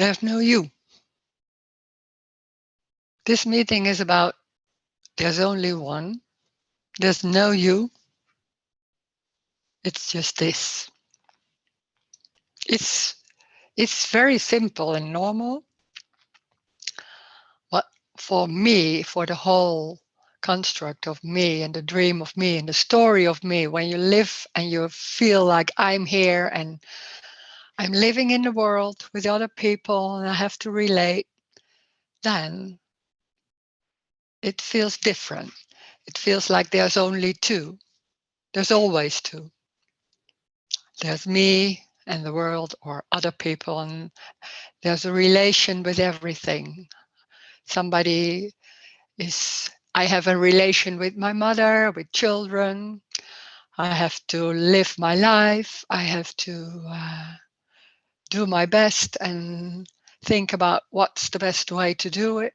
There's no you. This meeting is about there's only one. There's no you. It's just this. It's very simple and normal. But for me, for the whole construct of me and the dream of me and the story of me, when you live and you feel like I'm here and I'm living in the world with other people and I have to relate, then it feels different. It feels like there's only two. There's always two. There's me and the world or other people, and there's a relation with everything. Somebody I have a relation with my mother, with children. I have to live my life. I have to do my best and think about what's the best way to do it.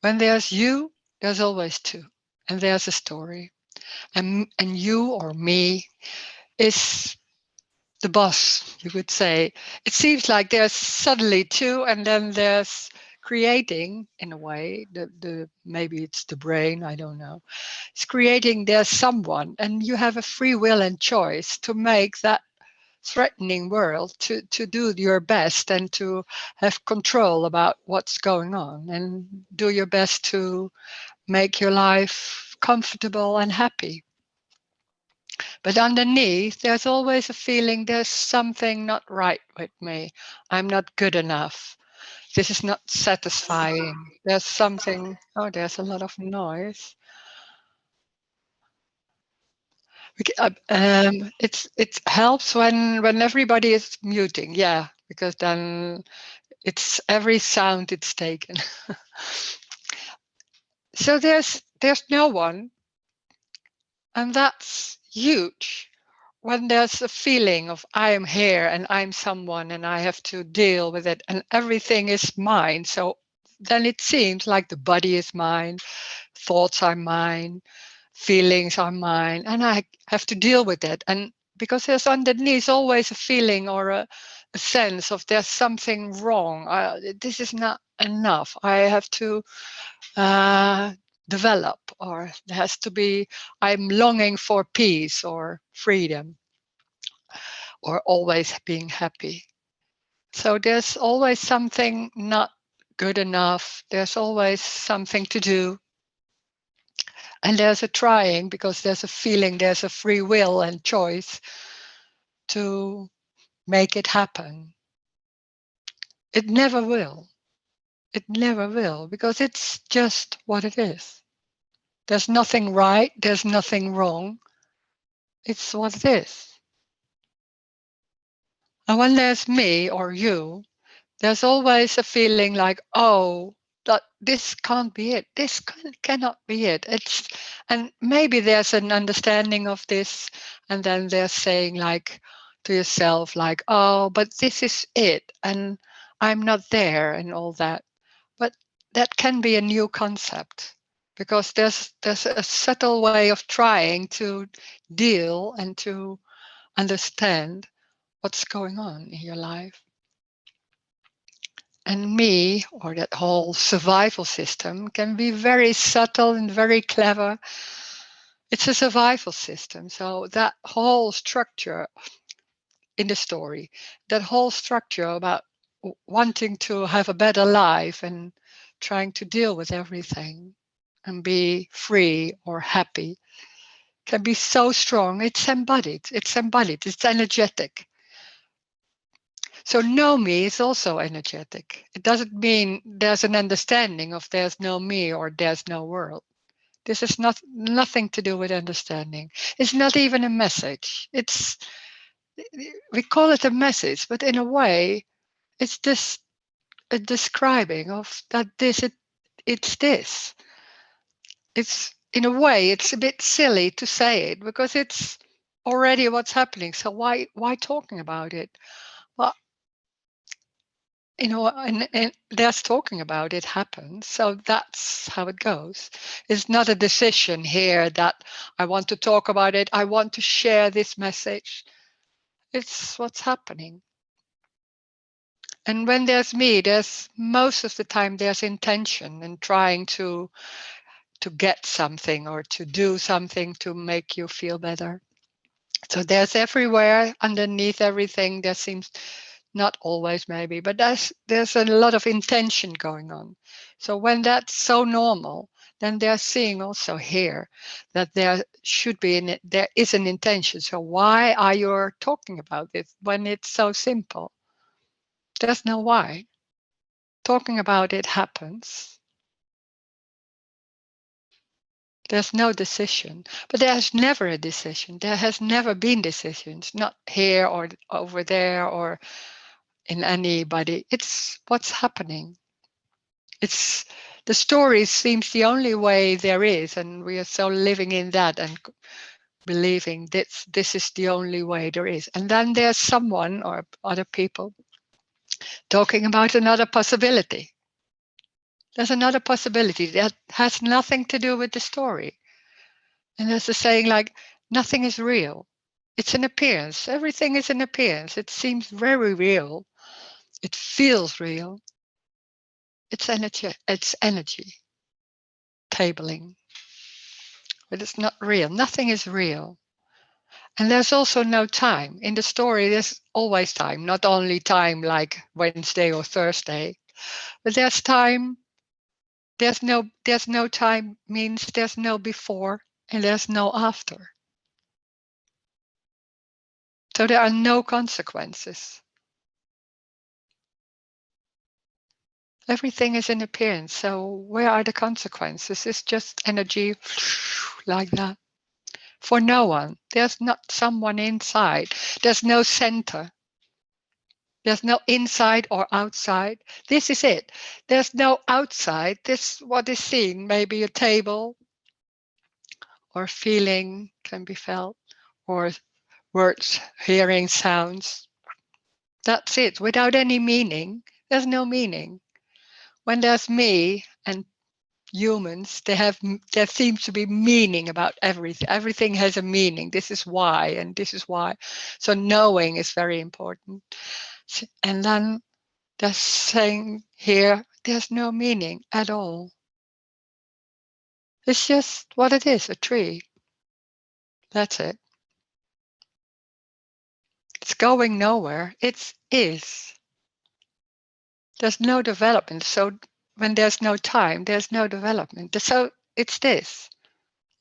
When there's you, there's always two, and there's a story. And you or me is the boss, you could say. It seems like there's suddenly two, and then there's creating, in a way, the maybe it's the brain, I don't know. It's creating, there's someone, and you have a free will and choice to make that threatening world to do your best and to have control about what's going on and do your best to make your life comfortable and happy. But underneath, there's always a feeling there's something not right with me. I'm not good enough. This is not satisfying. There's something, oh, there's a lot of noise. It helps when everybody is muting, yeah, because then it's every sound it's taken. So there's no one, and that's huge. When there's a feeling of I am here and I'm someone and I have to deal with it and everything is mine. So then it seems like the body is mine, thoughts are mine, feelings are mine, and I have to deal with it. And because there's underneath always a feeling or a sense of there's something wrong. This is not enough. I have to uh, develop, or there has to be, I'm longing for peace or freedom or always being happy. So there's always something not good enough. There's always something to do. And there's a trying because there's a feeling, there's a free will and choice to make it happen. It never will. It never will because it's just what it is. There's nothing right. There's nothing wrong. It's what it is. And when there's me or you, there's always a feeling like, oh, that this can't be it. This cannot be it. And maybe there's an understanding of this, and then they're saying like to yourself, like, oh, but this is it, and I'm not there, and all that. But that can be a new concept because there's a subtle way of trying to deal and to understand what's going on in your life. And me, or that whole survival system, can be very subtle and very clever. It's a survival system. So that whole structure in the story, that whole structure about wanting to have a better life and trying to deal with everything and be free or happy, can be so strong. It's embodied. It's embodied. It's energetic. So no me is also energetic. It doesn't mean there's an understanding of there's no me or there's no world. This is nothing to do with understanding. It's not even a message. We call it a message, but in a way, it's just a describing of that it's this. It's in a way, it's a bit silly to say it because it's already what's happening. So why talking about it? Well, and there's talking about it happens. So that's how it goes. It's not a decision here that I want to talk about it. I want to share this message. It's what's happening. And when there's me, there's most of the time there's intention and trying to get something or to do something to make you feel better. So there's everywhere underneath everything. There seems, not always maybe, but there's a lot of intention going on. So when that's so normal, then they're seeing also here that there should be there is an intention. So why are you talking about this when it's so simple? There's no why. Talking about it happens. There's no decision, but there's never a decision. There has never been decisions, not here or over there or in anybody. It's what's happening. It's the story seems the only way there is, and we are so living in that and believing this is the only way there is. And then there's someone or other people talking about another possibility. There's another possibility that has nothing to do with the story. And there's a saying like, nothing is real. It's an appearance. Everything is an appearance. It seems very real. It feels real. It's energy. It's energy. Tabling. But it's not real. Nothing is real. And there's also no time. In the story, there's always time. Not only time like Wednesday or Thursday, but there's time. There's no time means there's no before and there's no after. So there are no consequences. Everything is an appearance. So where are the consequences? It's just energy like that. For no one. There's not someone inside. There's no center. There's no inside or outside. This is it. There's no outside. This what is seen. Maybe a table or feeling can be felt or words, hearing sounds. That's it. Without any meaning. There's no meaning. When there's me and humans, there seems to be meaning about everything. Everything has a meaning. This is why, and this is why. So knowing is very important. And then they're saying here, there's no meaning at all. It's just what it is, a tree. That's it. It's going nowhere. It is. There's no development. So when there's no time, there's no development. So it's this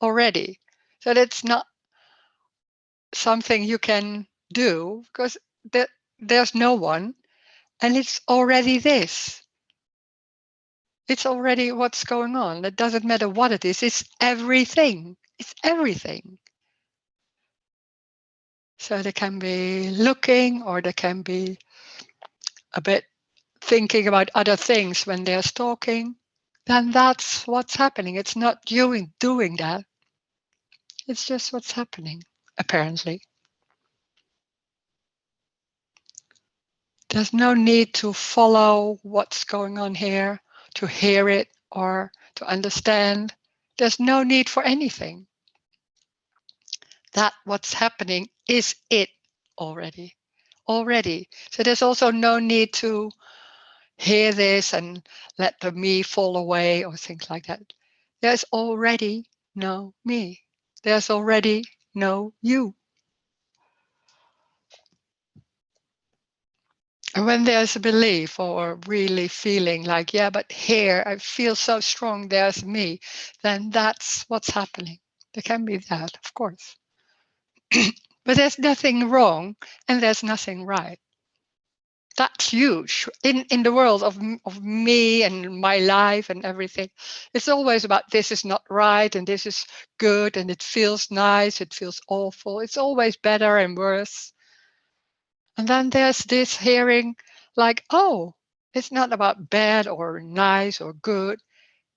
already. So that's not something you can do because there's no one and it's already this. It's already what's going on. It doesn't matter what it is. It's everything. It's everything. So they can be looking or they can be a bit thinking about other things when they're talking. Then that's what's happening. It's not you doing that. It's just what's happening, apparently. There's no need to follow what's going on here, to hear it or to understand. There's no need for anything. That what's happening is it already. Already. So there's also no need to hear this and let the me fall away or things like that. There's already no me. There's already no you. And when there's a belief or really feeling like, yeah, but here I feel so strong, there's me, then that's what's happening. There can be that, of course. But there's nothing wrong and there's nothing right. That's huge in the world of me and my life and everything. It's always about this is not right and this is good and it feels nice, it feels awful. It's always better and worse. And then there's this hearing like, oh, it's not about bad or nice or good.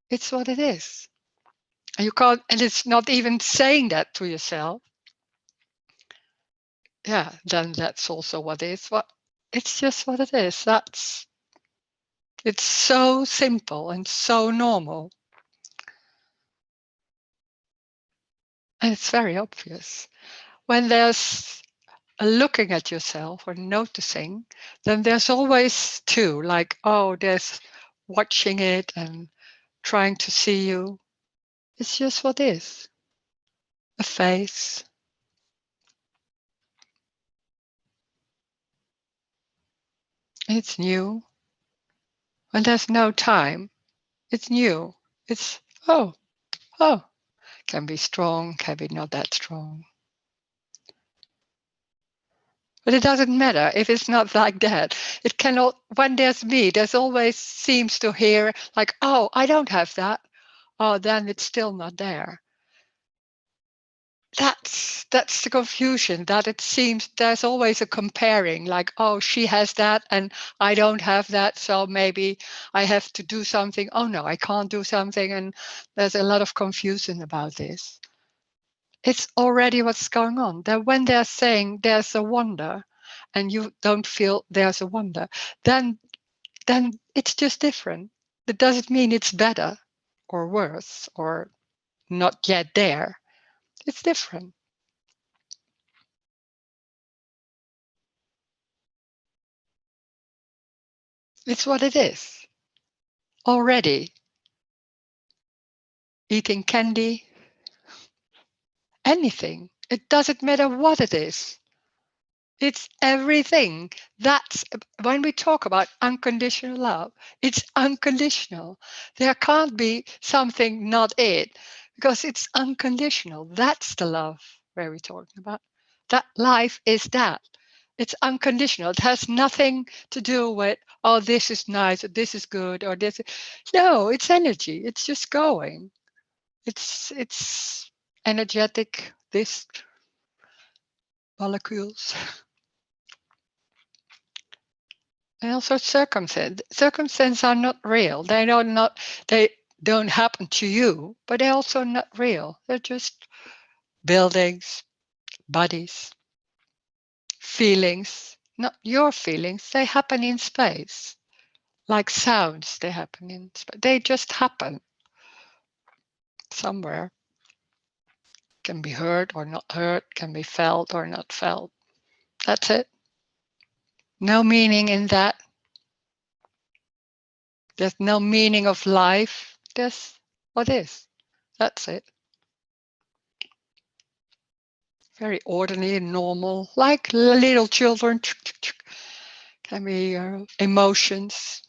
It's what it is. And you can't, and it's not even saying that to yourself. Yeah, then that's also what it is. What it's just what it is. It's so simple and so normal. And it's very obvious. When there's looking at yourself or noticing, then there's always two, like, oh, there's watching it and trying to see you. It's just what is. A face. It's new. When there's no time, it's new. It's, oh, oh. Can be strong, can be not that strong. But it doesn't matter if it's not like that. It cannot, when there's me, there's always seems to hear like, oh, I don't have that. Oh, then it's still not there. That's the confusion, that it seems there's always a comparing, like, oh, she has that and I don't have that, so maybe I have to do something. Oh no, I can't do something, and there's a lot of confusion about this. It's already what's going on. That when they're saying there's a wonder and you don't feel there's a wonder, then it's just different. It doesn't mean it's better or worse or not yet there. It's different. It's what it is. Already eating candy, anything. It doesn't matter what it is. It's everything. That's when we talk about unconditional love, it's unconditional. There can't be something not it, because it's unconditional. That's the love where we're talking about. That life is that. It's unconditional. It has nothing to do with, oh, this is nice, or this is good, or this. No, it's energy. It's just going. It's energetic, this molecules. And also circumstances are not real. They don't happen to you, but they're also not real. They're just buildings, bodies, feelings, not your feelings. They happen in space. Like sounds, they happen in space. They just happen somewhere. Can be heard or not heard, can be felt or not felt. That's it. No meaning in that. There's no meaning of life. There's what is. That's it. Very ordinary and normal, like little children. Can be emotions.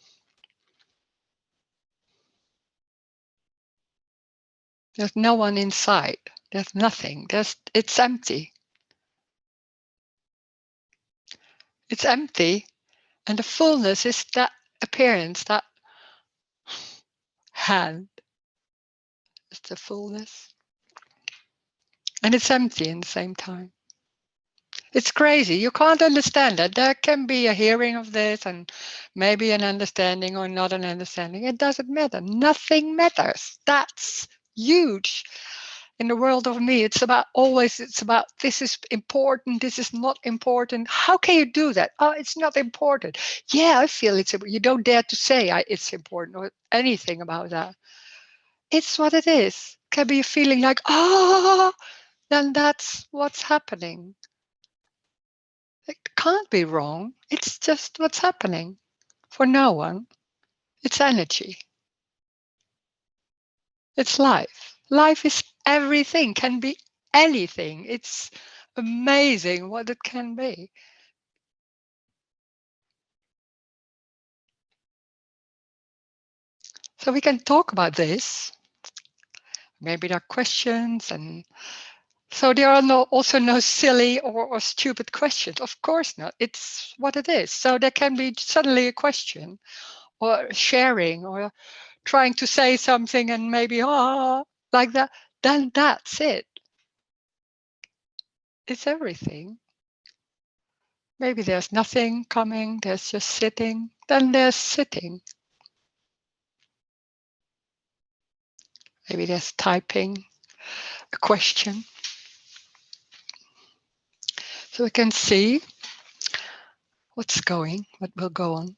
There's no one inside. There's nothing. It's empty. It's empty. And the fullness is that appearance, that hand. It's the fullness. And it's empty in the same time. It's crazy. You can't understand that. There can be a hearing of this and maybe an understanding or not an understanding. It doesn't matter. Nothing matters. That's huge. In the world of me, it's about this is important, this is not important. How can you do that? Oh, it's not important. Yeah, I feel it's important. You don't dare to say it's important or anything about that. It's what it is. Can be a feeling like, oh, then that's what's happening. It can't be wrong. It's just what's happening for no one. It's energy. It's life. Life is everything, can be anything. It's amazing what it can be. So we can talk about this. Maybe there are questions, and so there are also no silly or stupid questions. Of course not. It's what it is. So there can be suddenly a question or sharing or trying to say something and maybe like that. Then that's it. It's everything. Maybe there's nothing coming, there's just sitting, then there's sitting. Maybe there's typing a question. So we can see what will go on.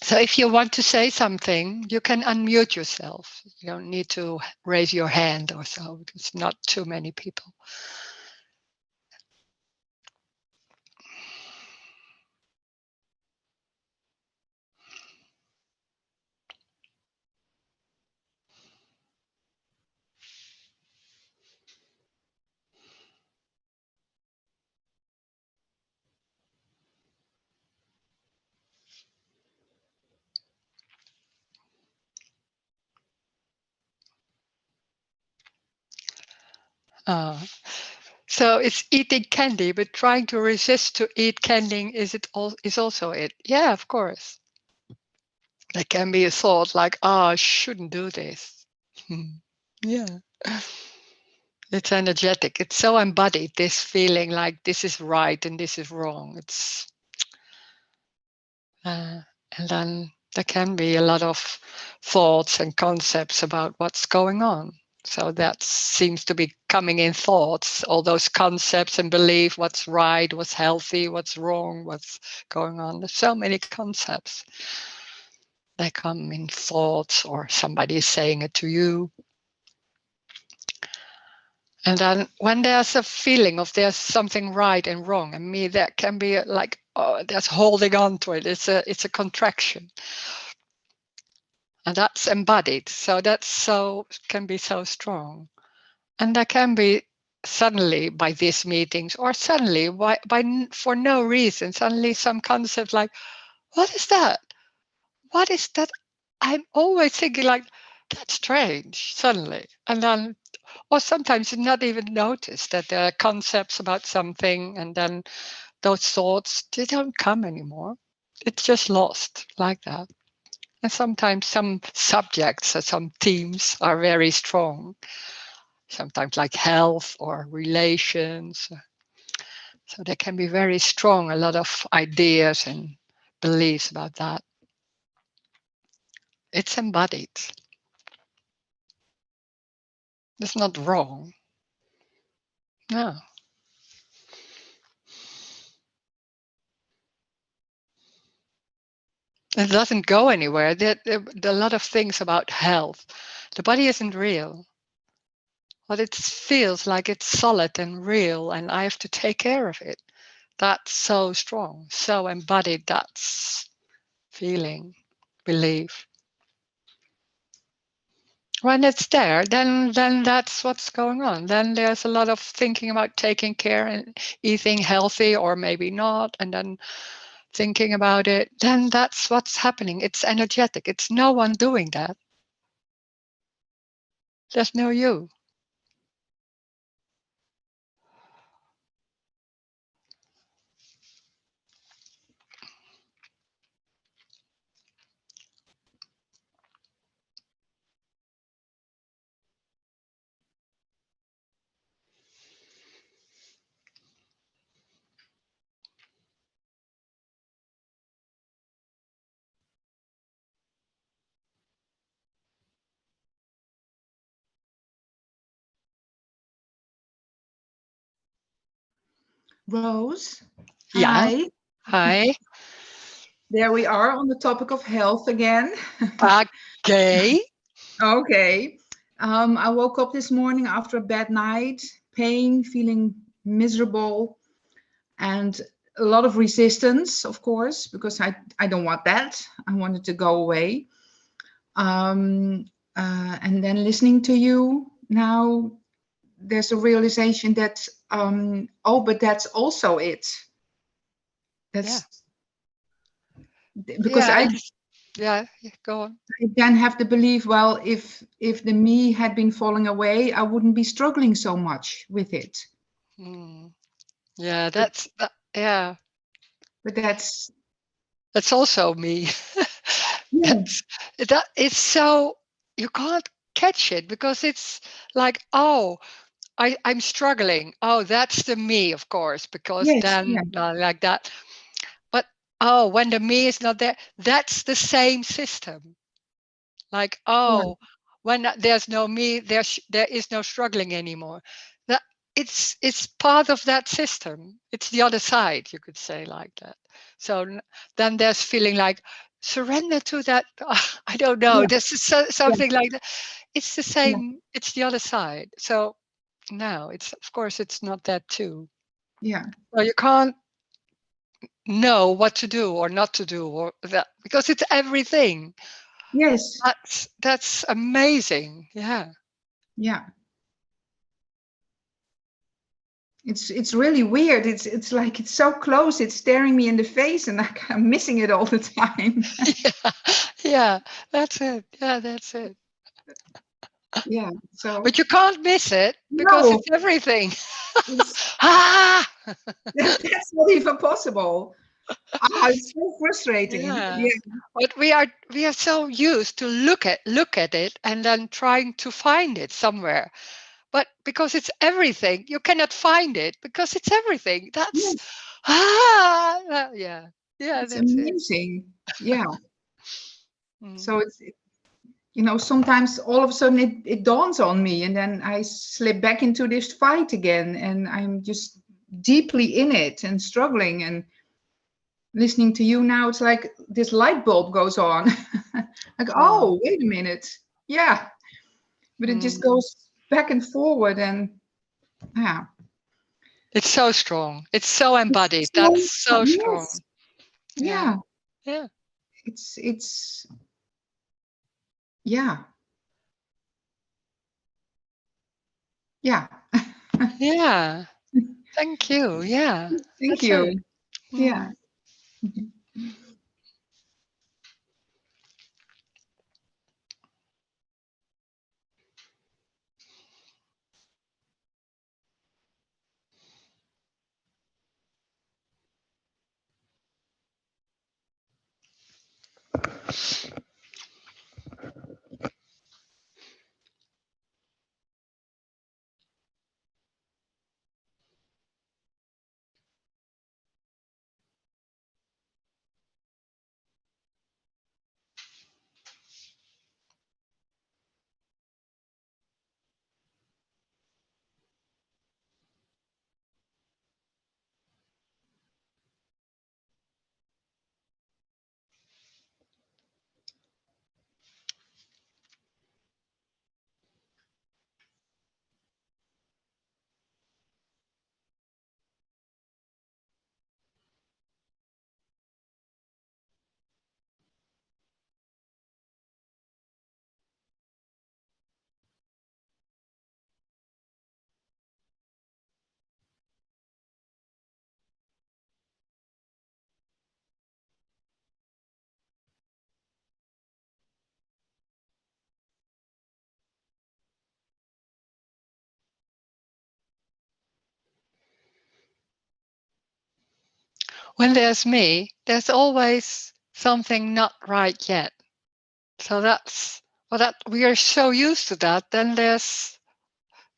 So if you want to say something, you can unmute yourself. You don't need to raise your hand or so. It's not too many people. So it's eating candy, but trying to resist to eat candy is also it. Yeah, of course. There can be a thought like, "Oh, I shouldn't do this." Yeah, it's energetic. It's so embodied. This feeling like this is right and this is wrong. Uh, and then there can be a lot of thoughts and concepts about what's going on. So that seems to be coming in thoughts, all those concepts and belief, what's right, what's healthy, what's wrong, what's going on. There's so many concepts. They come in thoughts or somebody is saying it to you. And then when there's a feeling of there's something right and wrong, and me, that can be like, oh, that's holding on to it. It's a contraction. And that's embodied. So that's so can be so strong. And there can be suddenly by these meetings or suddenly for no reason, suddenly some concept like, what is that? What is that? I'm always thinking like, that's strange suddenly. And then, or sometimes you not even notice that there are concepts about something and then those thoughts, they don't come anymore. It's just lost like that. And sometimes some subjects or some themes are very strong, sometimes like health or relations. So they can be very strong, a lot of ideas and beliefs about that. It's embodied. It's not wrong. No. It doesn't go anywhere. There are a lot of things about health. The body isn't real, but it feels like it's solid and real, and I have to take care of it. That's so strong, so embodied. That's feeling, belief. When it's there, then that's what's going on. Then there's a lot of thinking about taking care and eating healthy or maybe not, and then thinking about it. Then that's what's happening. It's energetic. It's no one doing that. There's no you. Rose, Yeah. hi. Hi. There we are on the topic of health again. Okay. Okay. I woke up this morning after a bad night, pain, feeling miserable, and a lot of resistance, of course, because I don't want that. I want it to go away. Um, and then listening to you now, there's a realization that, oh, but that's also it. Yeah. That's because Yeah. I Yeah. Go on. I then have the belief, well, if the me had been falling away, I wouldn't be struggling so much with it. Hmm. Yeah. But Yeah. but that's That's also me. yeah, That's that. It's so you can't catch it because it's like, oh, I'm struggling. Oh, that's the me, of course, because yes, yeah, then like that. But oh, when the me is not there, that's the same system. Like, yeah, oh, when there's no me, there is no struggling anymore. That it's part of that system. It's the other side, you could say like that. So then there's feeling like surrender to that. I don't know. yeah, This is yeah, something like that. It's the yeah, same. It's the other side. So no, it's of course it's not that too. yeah. So you can't know what to do or not to do or that because it's everything. Yes, That's amazing. Yeah. yeah. It's really weird. It's like it's so close. It's staring me in the face, and I'm missing it all the time. Yeah. Yeah. That's it. Yeah, that's it. Yeah. So But you can't miss it because no, it's everything. it's, Ah! that's not even possible. Ah, it's so frustrating. Yeah. Yeah. But we are so used to look at it and then trying to find it somewhere. But because it's everything, you cannot find it because it's everything. That's Yes, yeah. Yeah, it's that's it. amazing. Yeah. Mm. So sometimes all of a sudden it dawns on me, and then I slip back into this fight again, and I'm just deeply in it and struggling. And listening to you now, it's like this light bulb goes on. Like, Oh. oh, wait a minute. Yeah. But it just Mm. goes back and forward, and yeah. It's so strong. It's so embodied. That's So, so strong. yes. Yeah. Yeah. Yeah. It's yeah. Yeah. Yeah. Thank you. Yeah. Thank That's it. you. Yeah. Mm. When there's me, there's always something not right yet. So that's well, that we are so used to that, then there's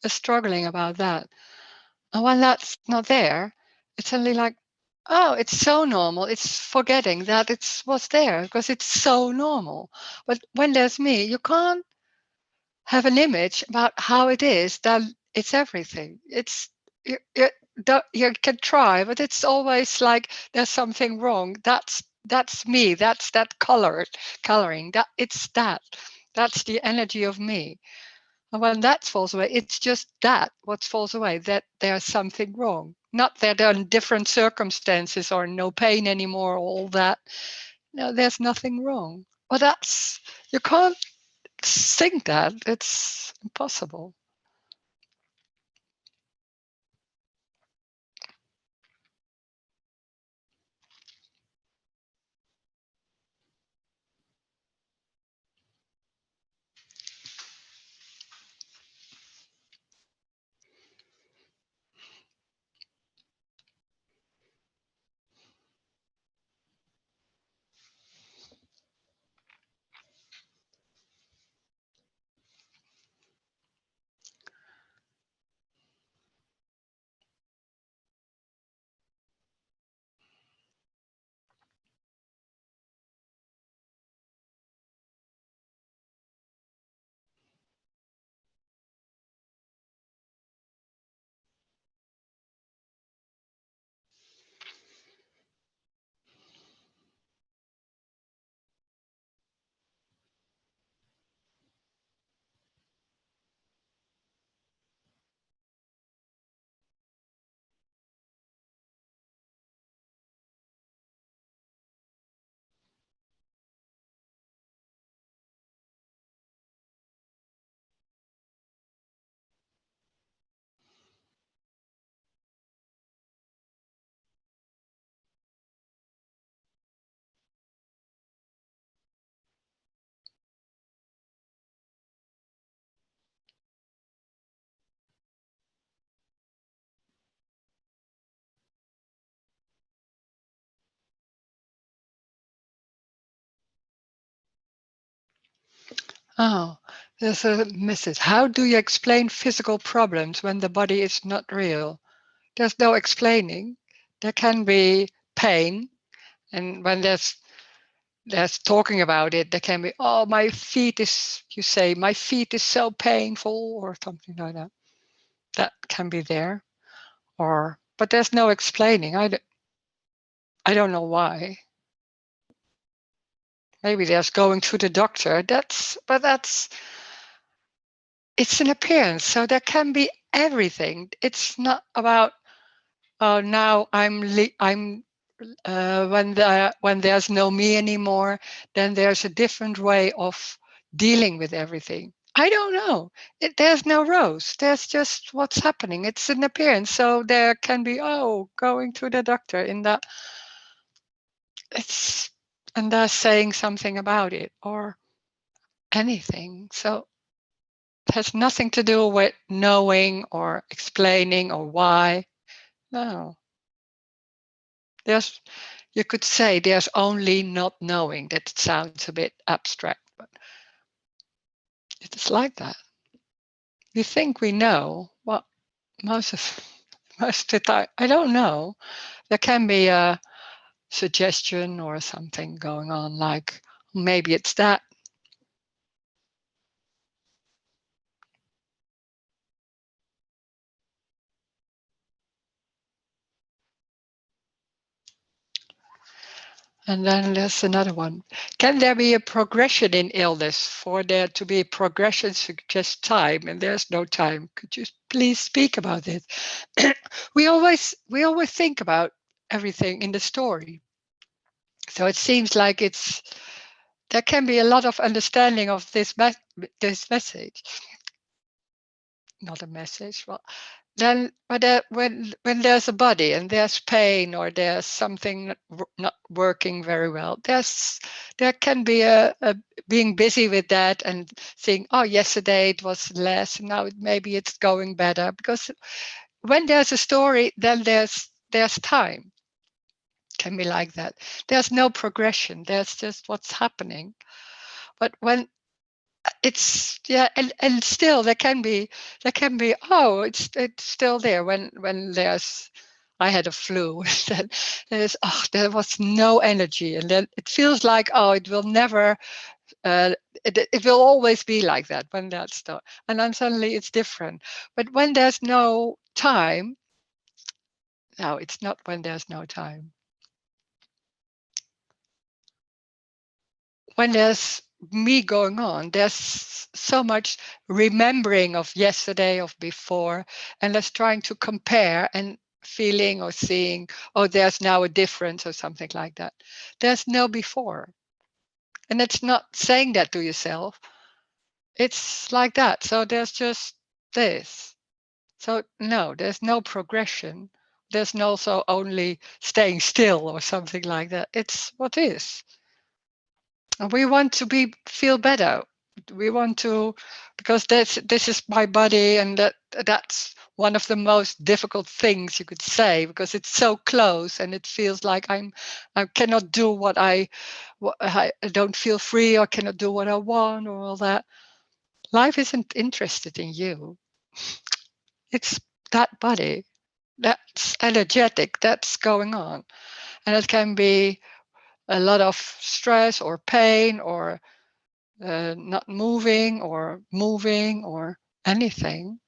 a struggling about that. And when that's not there, it's suddenly like, oh, it's so normal. It's forgetting that it's what's there because it's so normal. But when there's me, you can't have an image about how it is, then it's everything. It's you can try, but it's always like there's something wrong. That's me. That's that coloring. That's the energy of me. And when that falls away, it's just that what falls away. That there's something wrong. Not that there are different circumstances or no pain anymore. All that. No, there's nothing wrong. Well, that's you can't think that. It's impossible. Oh, there's a message. How do you explain physical problems when the body is not real? There's no explaining. There can be pain, and when there's talking about it, there can be, oh, my feet is, you say, my feet is so painful, or something like that. That can be there, or but there's no explaining. I don't know why. Maybe there's going to the doctor. That's it's an appearance, so there can be everything. It's not about, oh, now I'm when there's no me anymore, then there's a different way of dealing with everything. I don't know. There's no rose. There's just what's happening. It's an appearance. So there can be, oh, going to the doctor in that it's and they're saying something about it or anything. So it has nothing to do with knowing or explaining or why. No. There's You could say there's only not knowing. That sounds a bit abstract, but it's like that. We think we know. Well, most of most of the time, I don't know. There can be a suggestion or something going on, like maybe it's that. And then there's another one. Can there be a progression in illness? For there to be progression suggests time, and there's no time. Could you please speak about this? We always think about everything in the story. So it seems like there can be a lot of understanding of this message. Not a message. Well, then, when there's a body and there's pain or there's something not working very well, there can be a being busy with that and saying, oh, yesterday it was less, and now maybe it's going better. Because when there's a story, then there's time. Can be like that. There's no progression. There's just what's happening. But when it's and still there can be, oh, it's still there when there's I had a flu. Then there was no energy, and then it feels like, oh, it will never it will always be like that when that's done, and then suddenly it's different. But when there's no time, no, it's not when there's no time. When there's me going on, there's so much remembering of yesterday, of before, and there's trying to compare and feeling or seeing, oh, there's now a difference or something like that. There's no before. And it's not saying that to yourself. It's like that. So there's just this. So no, there's no progression. There's no so only staying still or something like that. It's what is. We want to feel better. We want to, because this is my body, and that's one of the most difficult things you could say, because it's so close and it feels like I cannot do what I don't feel free, or cannot do what I want, or all that. Life isn't interested in you. It's that body that's energetic, that's going on, and it can be a lot of stress or pain or not moving or anything.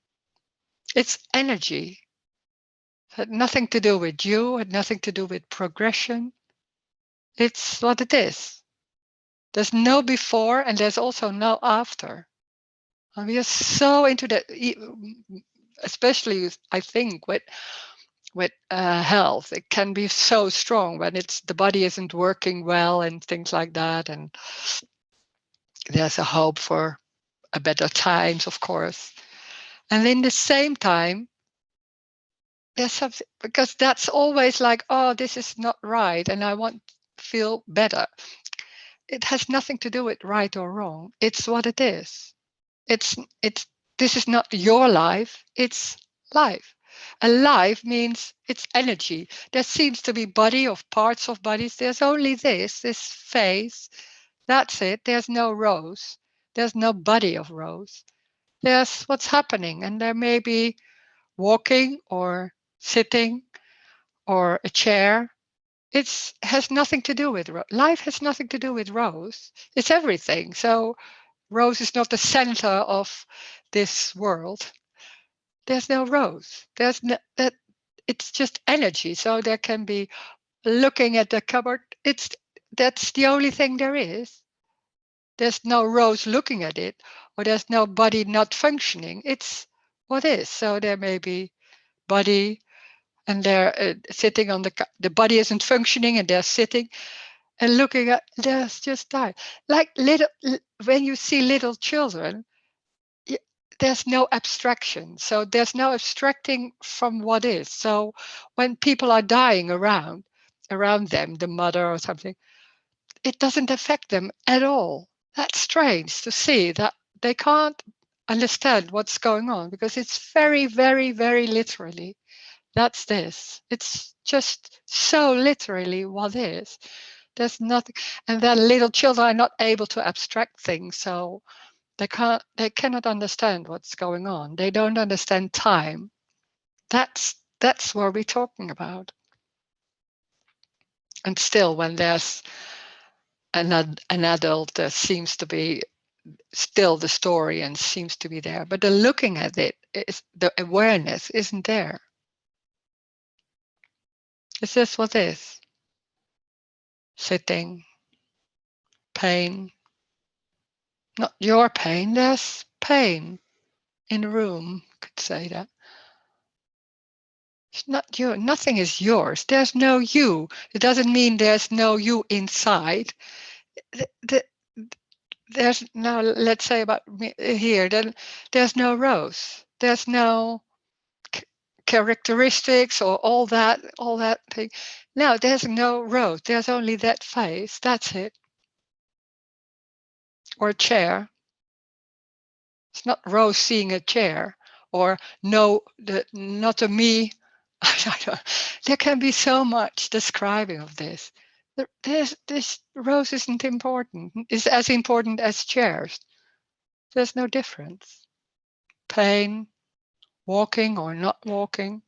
It's energy. It had nothing to do with you, had nothing to do with progression. It's what it is. There's no before and there's also no after. And we are so into that, especially I think with health. It can be so strong when the body isn't working well and things like that. And there's a hope for a better times, of course. And in the same time, there's something, because that's always like, oh, this is not right, and I want to feel better. It has nothing to do with right or wrong. It's what it is. It's this is not your life. It's life. And life means it's energy. There seems to be body of parts of bodies. There's only this face. That's it. There's no rose. There's no body of Roes. There's what's happening, and there may be walking or sitting or a chair. It has nothing to do with life. Has nothing to do with Rose. It's everything. So Rose is not the center of this world. There's no Rose. There's no, that. It's just energy. So there can be looking at the cupboard. That's the only thing there is. There's no Rose looking at it, or there's no body not functioning. It's what is. So there may be body, and they're sitting on the body isn't functioning, and they're sitting and looking at. There's just that. Like when you see little children, there's no abstraction. So there's no abstracting from what is. So when people are dying around them, the mother or something, it doesn't affect them at all. That's strange to see that they can't understand what's going on because it's very, very, very literally. That's this. It's just so literally what is. There's nothing, and then little children are not able to abstract things, so they cannot understand what's going on. They don't understand time. That's what we're talking about. And still, when there's an adult, there seems to be still the story and seems to be there, but the looking at it is the awareness isn't there. It's just what is. Sitting, pain, not your pain, there's pain in the room, could say that. It's not you, nothing is yours. There's no you. It doesn't mean there's no you inside. There's no, let's say about me here, then there's no Rose. There's no characteristics or all that thing. No, there's no Rose. There's only that face. That's it. Or a chair. It's not Rose seeing a chair, or no, not a me. There can be so much describing of this. This Rose isn't important. It's as important as chairs. There's no difference. Pain, walking or not walking.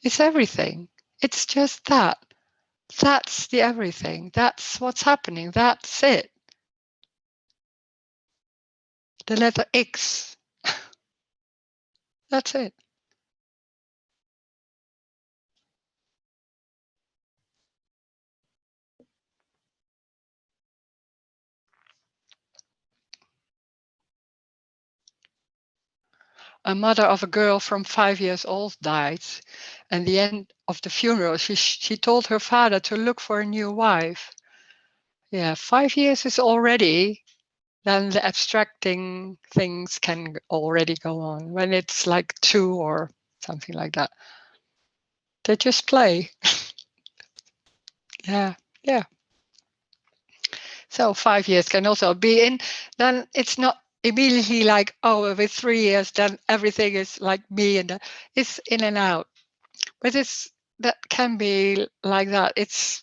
It's everything. It's just that. That's the everything. That's what's happening. That's it. The letter X. That's it. A mother of a girl from 5 years old died. And the end of the funeral, she told her father to look for a new wife. Yeah, 5 years is already, then the abstracting things can already go on. When it's like 2 or something like that, they just play. Yeah, yeah. So 5 years can also be in, then it's not immediately like, oh, with 3 years, then everything is like me, and it's in and out. But that can be like that. It's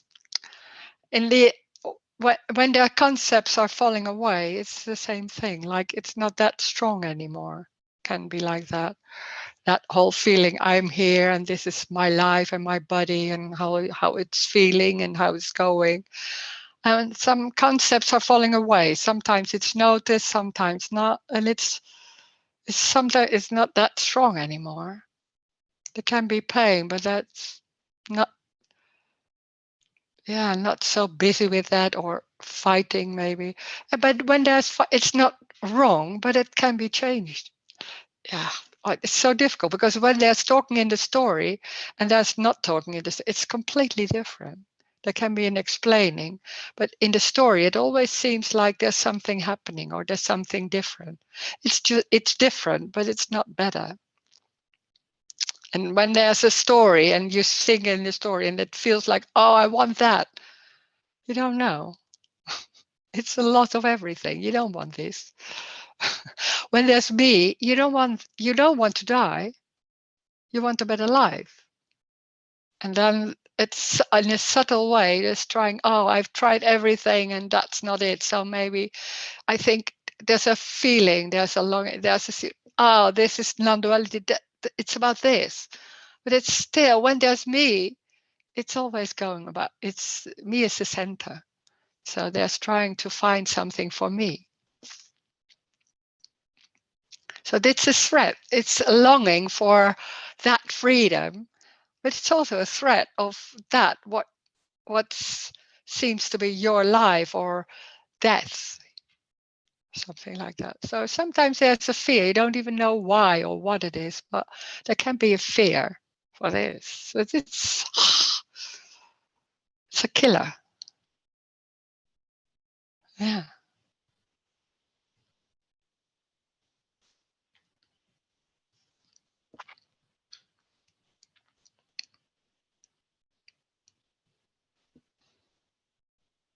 in the when their concepts are falling away, it's the same thing. Like it's not that strong anymore. Can be like that. That whole feeling, I'm here and this is my life and my body and how it's feeling and how it's going. And some concepts are falling away. Sometimes it's noticed, sometimes not, and it's sometimes it's not that strong anymore. There can be pain, but that's not, yeah, not so busy with that or fighting maybe. But when it's not wrong, but it can be changed. Yeah, it's so difficult because when there's talking in the story and there's not talking in the, it's completely different. There can be an explaining, but in the story, it always seems like there's something happening or there's something different. It's different, but it's not better. And when there's a story and you sing in the story and it feels like, oh, I want that, you don't know. It's a lot of everything. You don't want this. When there's me, you don't want to die. You want a better life. And then it's in a subtle way, just trying, oh, I've tried everything and that's not it. So maybe I think there's a feeling, oh, this is non-duality. It's about this. But it's still, when there's me, it's always going about, it's me is the center. So there's trying to find something for me. So it's a threat. It's a longing for that freedom, but it's also a threat of that, what seems to be your life or death, something like that. So sometimes there's a fear. You don't even know why or what it is, but there can be a fear for this. But it's a killer. Yeah.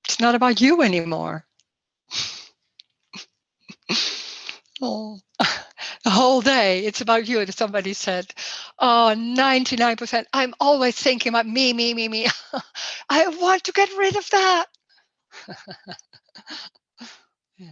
It's not about you anymore. Oh. The whole day it's about you. Somebody said, oh, 99%, I'm always thinking about me, me, me, me. I want to get rid of that. Yeah.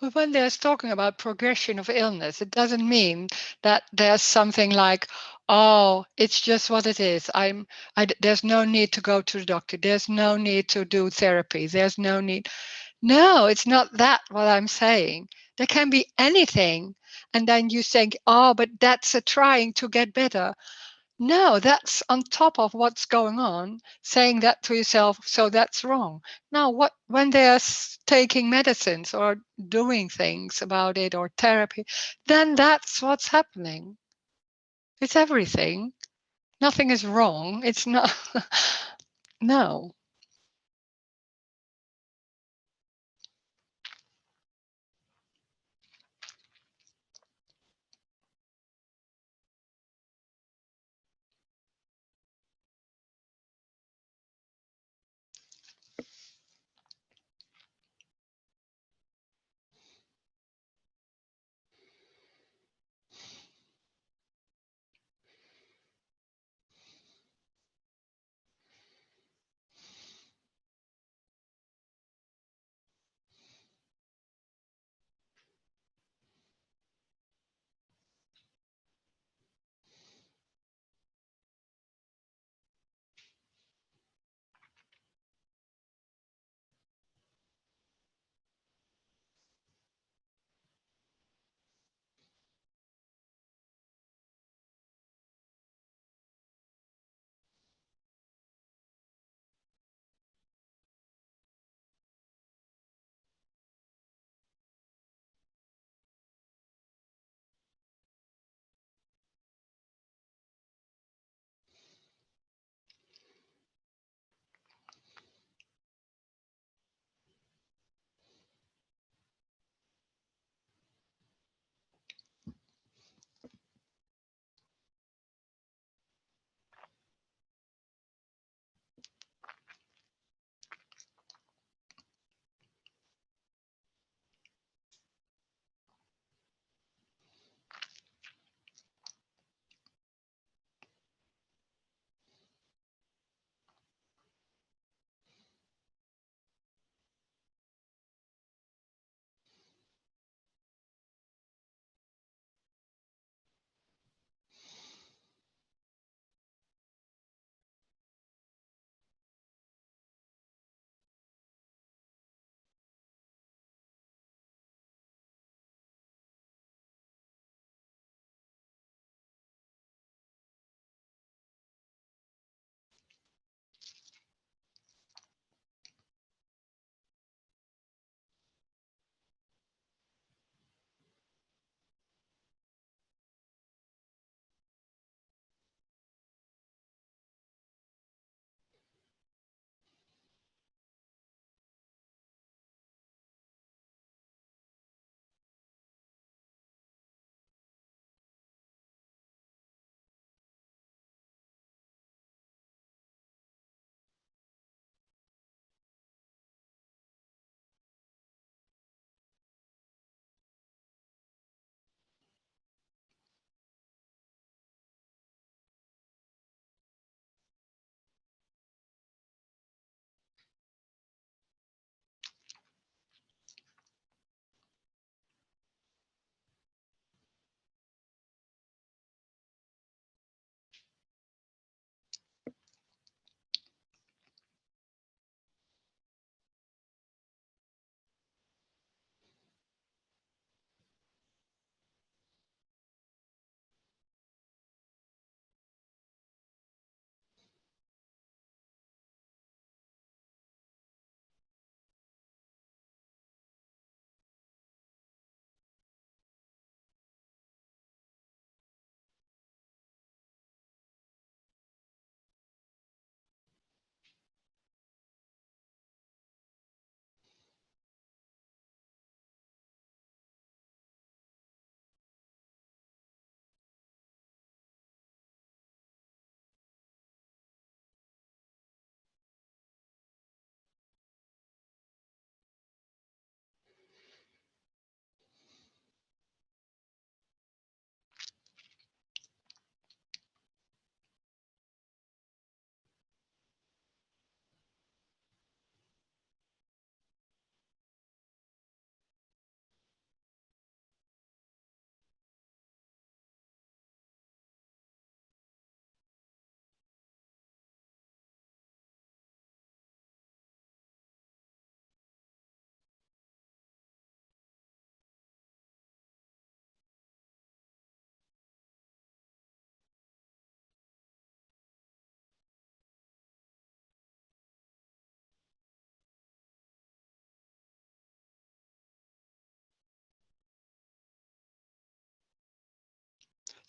But when there's talking about progression of illness, it doesn't mean that there's something like, oh, it's just what it is. There's no need to go to the doctor. There's no need to do therapy. There's no need. No, it's not that what I'm saying. There can be anything. And then you think, oh, but that's a trying to get better. No, that's on top of what's going on, saying that to yourself, so that's wrong. Now, when they're taking medicines or doing things about it or therapy, then that's what's happening. It's everything. Nothing is wrong. It's not. No.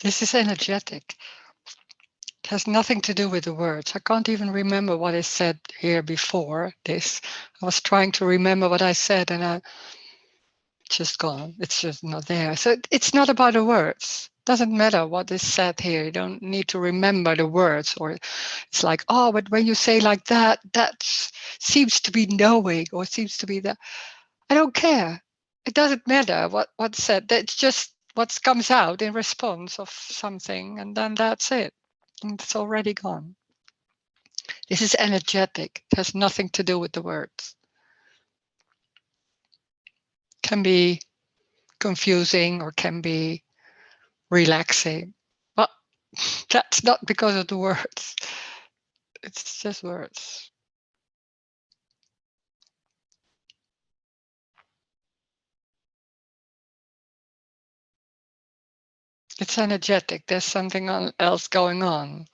This is energetic. It has nothing to do with the words. I can't even remember what I said here before this. I was trying to remember what I said and I just gone. It's just not there. So it's not about the words. Doesn't matter what is said here. You don't need to remember the words. Or it's like, oh, but when you say like that, that seems to be knowing or seems to be that. I don't care. It doesn't matter what's said. It's just what comes out in response of something, and then that's it. And it's already gone. This is energetic. It has nothing to do with the words. Can be confusing or can be relaxing. But that's not because of the words. It's just words. It's energetic. There's something else going on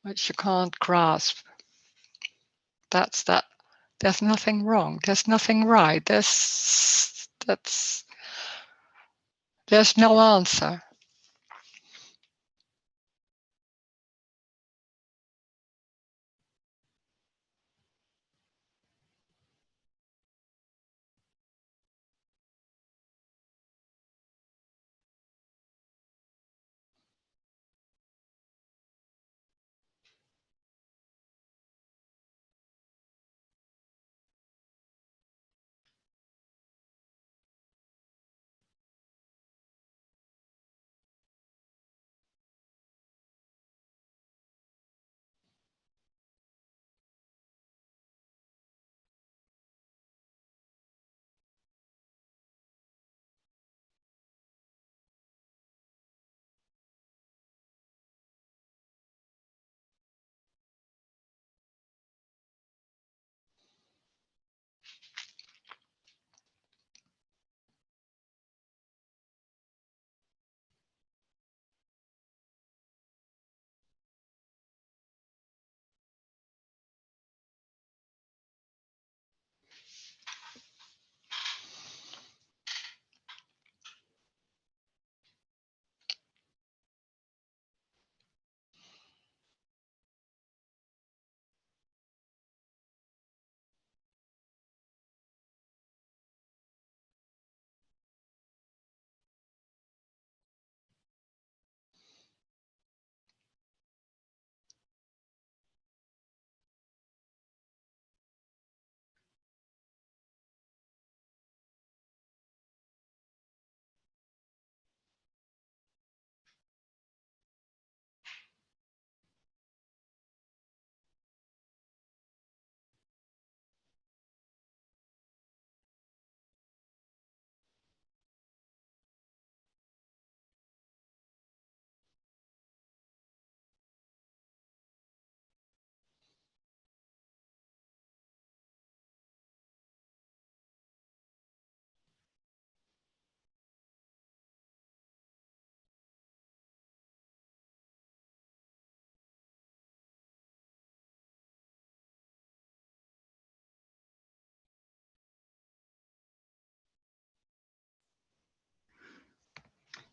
which you can't grasp. That's that. There's nothing wrong. There's nothing right. There's no answer.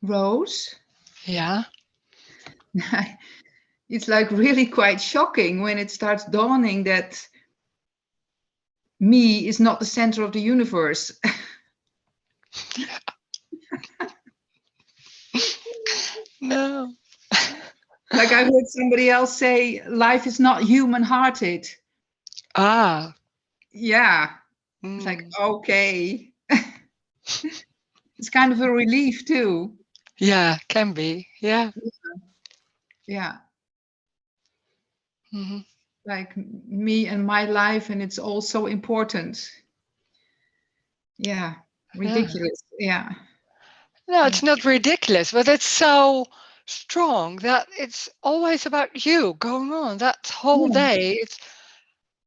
Rose, Yeah. it's like really quite shocking when it starts dawning that me is not the center of the universe. No. Like I heard somebody else say, life is not human hearted. Ah. Yeah. It's like, Mm. okay. It's kind of a relief too. Yeah, can be. Yeah. Yeah. Hmm. Like me and my life, and it's all so important. Yeah. Yeah. Ridiculous. Yeah. No, Yeah. it's not ridiculous, but it's so strong that it's always about you going on that whole Yeah. day.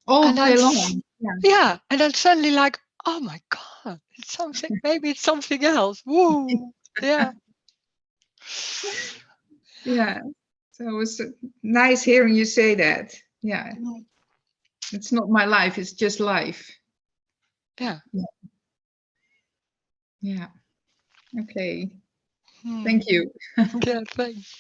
All And then, day long. Yeah. yeah, and then suddenly like, oh my God, it's something, maybe it's something else. Woo. Yeah. Yeah. So it was nice hearing you say that. Yeah. Mm. It's not my life, it's just life. Yeah. Yeah. Yeah. Okay. Thank you. Yeah, thanks.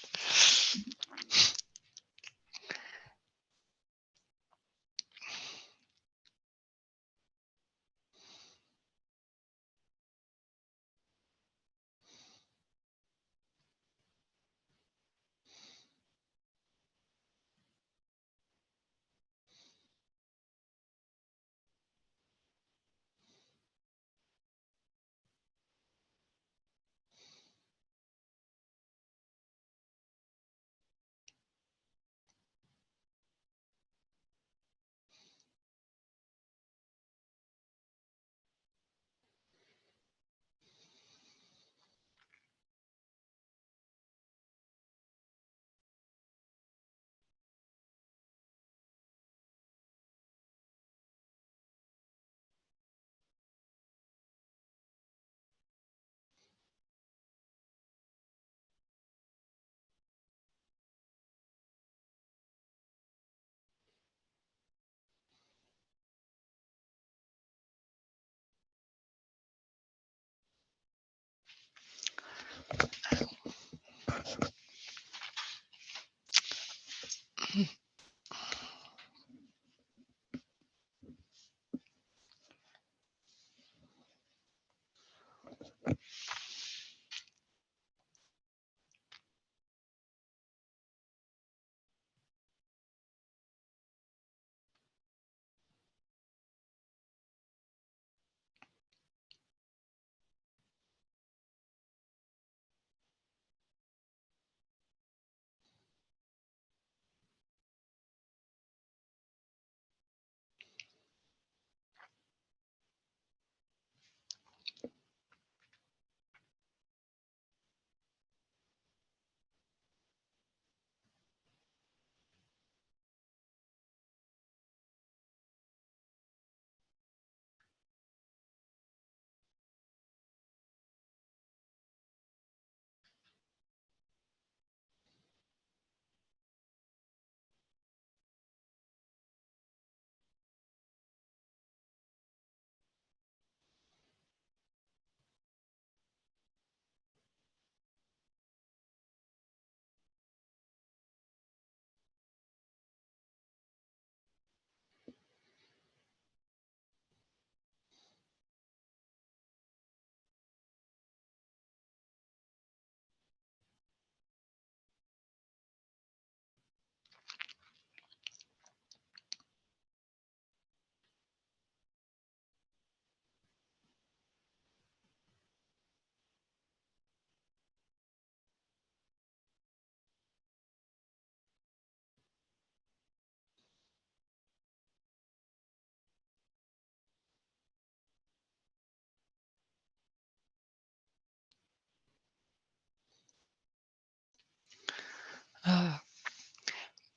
Uh,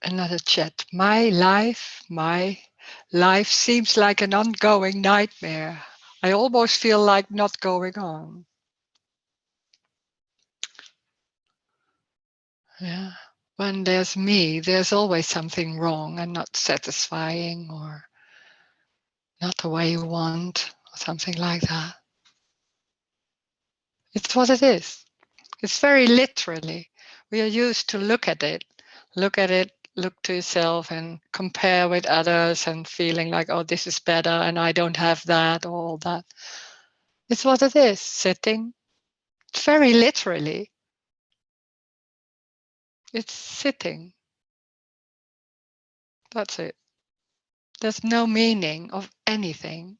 Another chat. My life seems like an ongoing nightmare. I almost feel like not going on. Yeah. When there's me, there's always something wrong and not satisfying or not the way you want or something like that. It's what it is. It's very literally. We are used to look to yourself and compare with others and feeling like, oh, this is better and I don't have that or all that. It's what it is, sitting. It's very literally. It's sitting. That's it. There's no meaning of anything.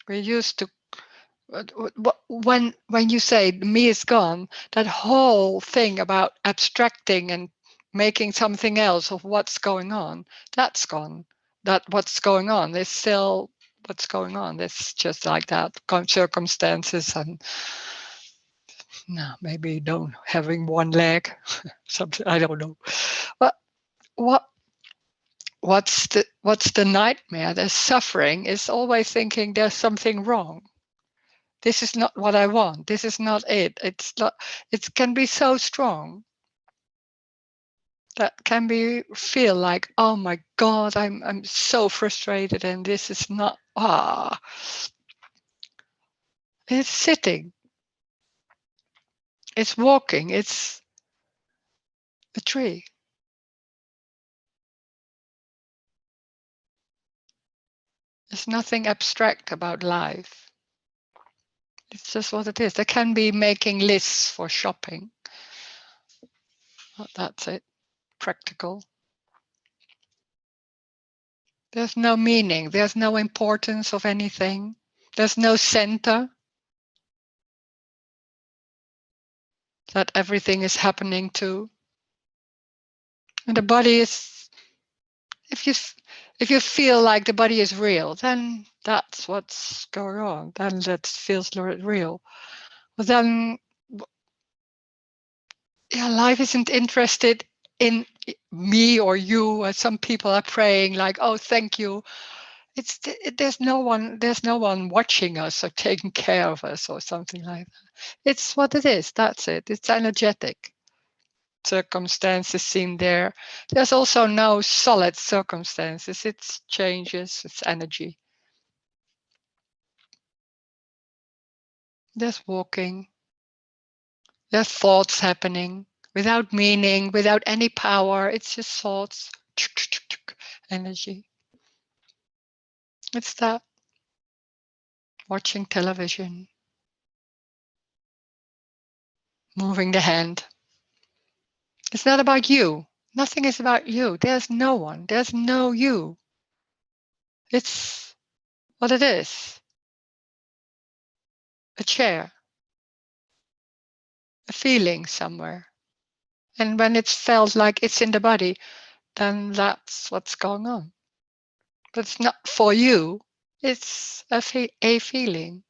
We're used to when you say me is gone, that whole thing about abstracting and making something else of what's going on, that's gone. That what's going on is still what's going on. It's just like that circumstances and no, maybe don't having one leg, something I don't know. But what what's the nightmare? The suffering is always thinking there's something wrong. This is not what I want. This is not it. It's not. It can be so strong that can be feel like, oh my God, I'm so frustrated, and this is not. It's sitting. It's walking. It's a tree. There's nothing abstract about life. It's just what it is. There can be making lists for shopping. Well, that's it. Practical. There's no meaning. There's no importance of anything. There's no center that everything is happening to. And the body is, if you if you feel like the body is real, then that's what's going on. Then that feels real. But then, yeah, life isn't interested in me or you. Some people are praying like, "Oh, thank you." It's there's no one watching us or taking care of us or something like that. It's what it is. That's it. It's energetic. Circumstances seem there. There's also no solid circumstances. It's changes. It's energy. There's walking. There's thoughts happening without meaning, without any power. It's just thoughts. Energy. It's that. Watching television. Moving the hand. It's not about you. Nothing is about you. There's no one. There's no you. It's what it is. A chair, a feeling somewhere. And when it's felt like it's in the body, then that's what's going on. But it's not for you. It's a feeling.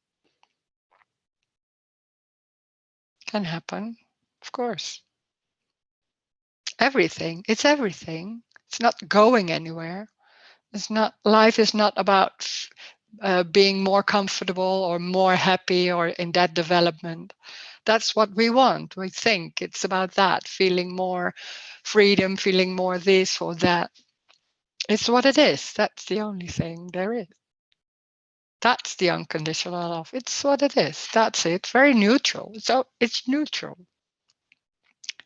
Can happen, of course. Everything. It's everything. It's not going anywhere. It's not. Life is not about being more comfortable or more happy or in that development. That's what we want. We think it's about that, feeling more freedom, feeling more this or that. It's what it is. That's the only thing there is. That's the unconditional love. It's what it is. That's it. Very neutral. So it's neutral.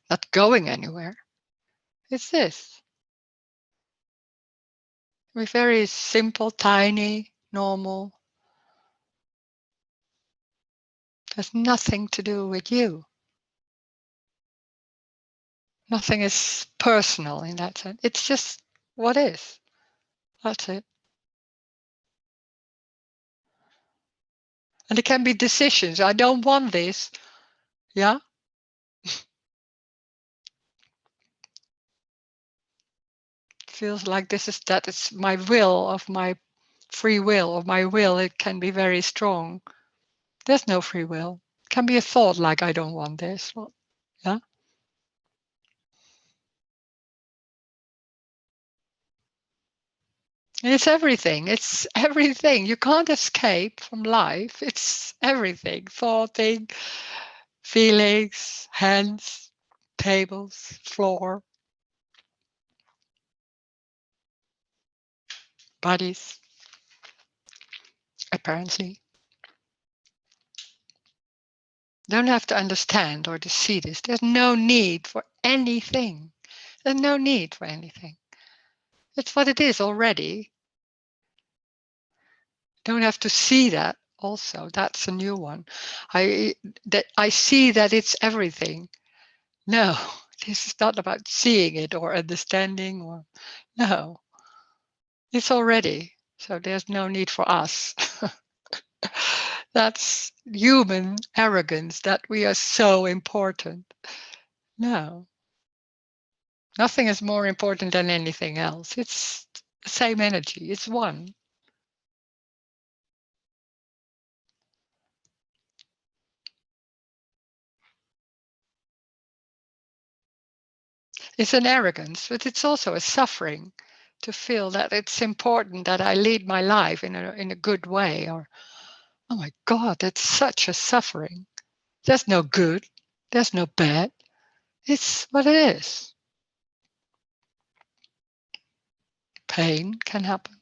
Not going anywhere. It's this. We're very simple, tiny, normal. Has nothing to do with you. Nothing is personal in that sense. It's just what is. That's it. And it can be decisions. I don't want this. Yeah. Feels like this is that it's my will of my free will of my will. It can be very strong. There's no free will. It can be a thought like I don't want this. Well, yeah. It's everything. It's everything. You can't escape from life. It's everything. Thoughting, feelings, hands, tables, floor, bodies, apparently. Don't have to understand or to see this. There's no need for anything. There's no need for anything. It's what it is already. Don't have to see that also. That's a new one. I see that it's everything. No, this is not about seeing it or understanding or no. It's already. So there's no need for us. That's human arrogance that we are so important. No. Nothing is more important than anything else. It's the same energy. It's one. It's an arrogance, but it's also a suffering to feel that it's important that I lead my life in a good way. Or, oh my God, that's such a suffering. There's no good. There's no bad. It's what it is. Pain can happen.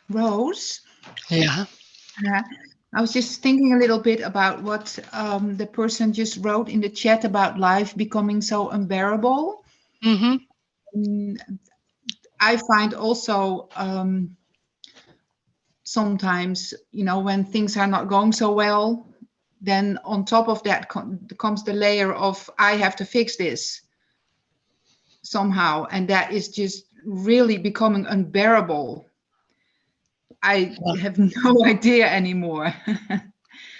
Rose, Yeah. I was just thinking a little bit about what the person just wrote in the chat about life becoming so unbearable. Mm-hmm. Mm, I find also sometimes, when things are not going so well, then on top of that comes the layer of I have to fix this somehow, and that is just really becoming unbearable. I have no idea anymore.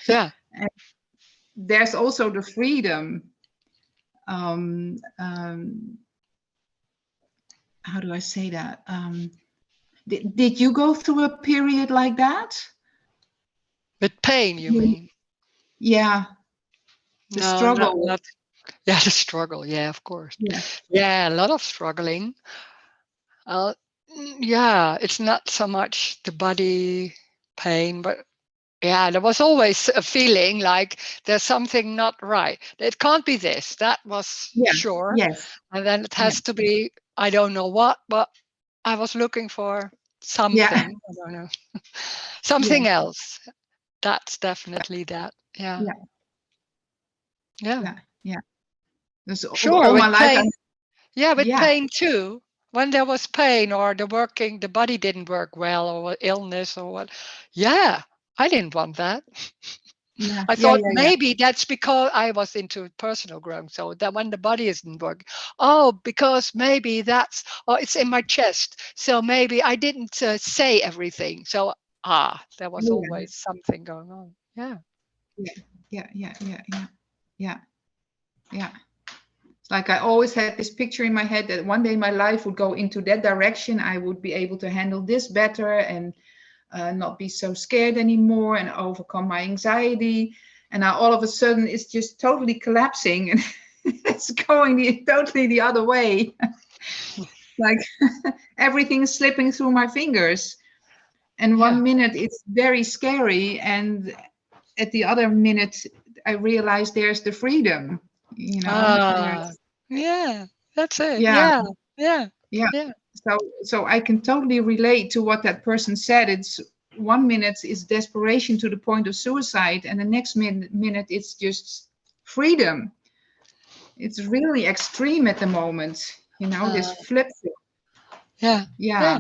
Yeah. And there's also the freedom. Um, um, how do I say that? Did you go through a period like that? With pain, you Mm. mean? Yeah, the No, not struggle. not. Yeah, the struggle. Yeah, of course. Yeah, Yeah, a lot of struggling. Uh, yeah, it's not so much the body pain, but yeah, there was always a feeling like there's something not right. It can't be this. That was yeah, sure. yes, And then it yeah, has to be, I don't know what, but I was looking for yeah, something. I don't know. yeah, Something else. That's definitely that. Yeah. yeah, Yeah. yeah, yeah. There's Sure. all With my life. pain. Yeah, with Yeah, pain too. When there was pain or the body didn't work well or illness or what. Yeah, I didn't want that. yeah, I yeah, thought yeah, yeah, maybe that's because I was into personal growth. So that when the body isn't working, oh, because maybe that's, oh, it's in my chest. So maybe I didn't say everything. So, there was yeah, always something going on. Yeah. yeah, yeah, yeah, yeah, yeah, yeah, yeah. It's like I always had this picture in my head that one day my life would go into that direction. I would be able to handle this better and not be so scared anymore and overcome my anxiety. And now all of a sudden it's just totally collapsing and it's going totally the other way. Like everything is slipping through my fingers. And Yeah. 1 minute it's very scary. And at the other minute, I realize there's the freedom, Ah, there's, yeah. That's it. yeah, Yeah. Yeah. yeah. Yeah. So I can totally relate to what that person said. It's 1 minute is desperation to the point of suicide, and the next minute it's just freedom. It's really extreme at the moment, this Uh, flip. yeah. Yeah, Yeah.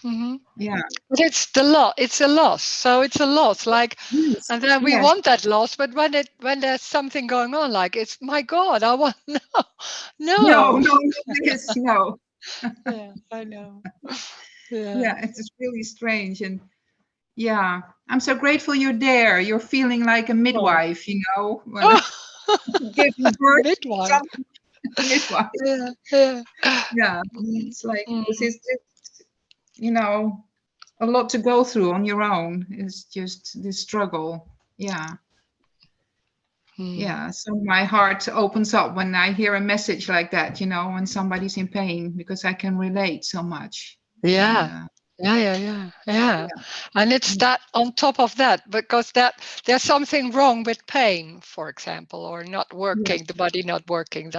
Hmm. yeah. But it's a loss. So it's a loss. Like, Yes, and then we yes. want that loss, but when there's something going on, like it's my God, I want no, No, no. no, not this. No. Yeah, I know. Yeah. Yeah, it's really strange. And yeah, I'm so grateful you're there. You're feeling like a Oh. midwife, when giving birth to Midwife. something. Midwife. Yeah, yeah. Yeah, it's like this Mm, is just, a lot to go through on your own. It's just this struggle. Yeah, mm. yeah. So my heart opens up when I hear a message like that, when somebody's in pain, because I can relate so much. And Yeah. Yeah, yeah, yeah, yeah. yeah, And it's that on top of that, because that there's something wrong with pain, for example, or not yeah, working, the body not working.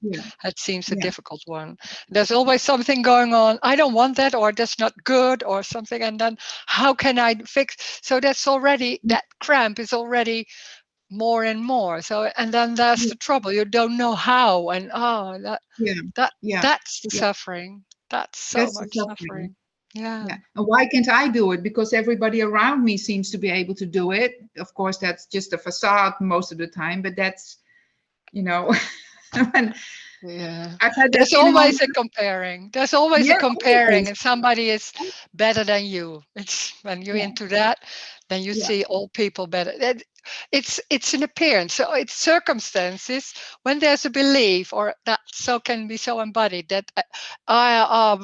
yeah, That seems a yeah, difficult one. There's always something going on. I don't want that, or that's not good, or something. And then how can I fix? So that's already yeah, that cramp is already more and more. So and then there's yeah, the trouble. You don't know how, and yeah, that yeah, that's the yeah. suffering. That's so That's the much suffering. suffering. Yeah. Yeah. And why can't I do it? Because everybody around me seems to be able to do it. Of course, that's just a facade most of the time, but that's, you know, and Yeah. I've had that There's feeling all. always a comparing. There's always a Yeah, comparing, always. and somebody is better than you. It's when you're Yeah, into that, then you yeah, see all people better. It's an appearance. So it's circumstances when there's a belief, or that so can be so embodied that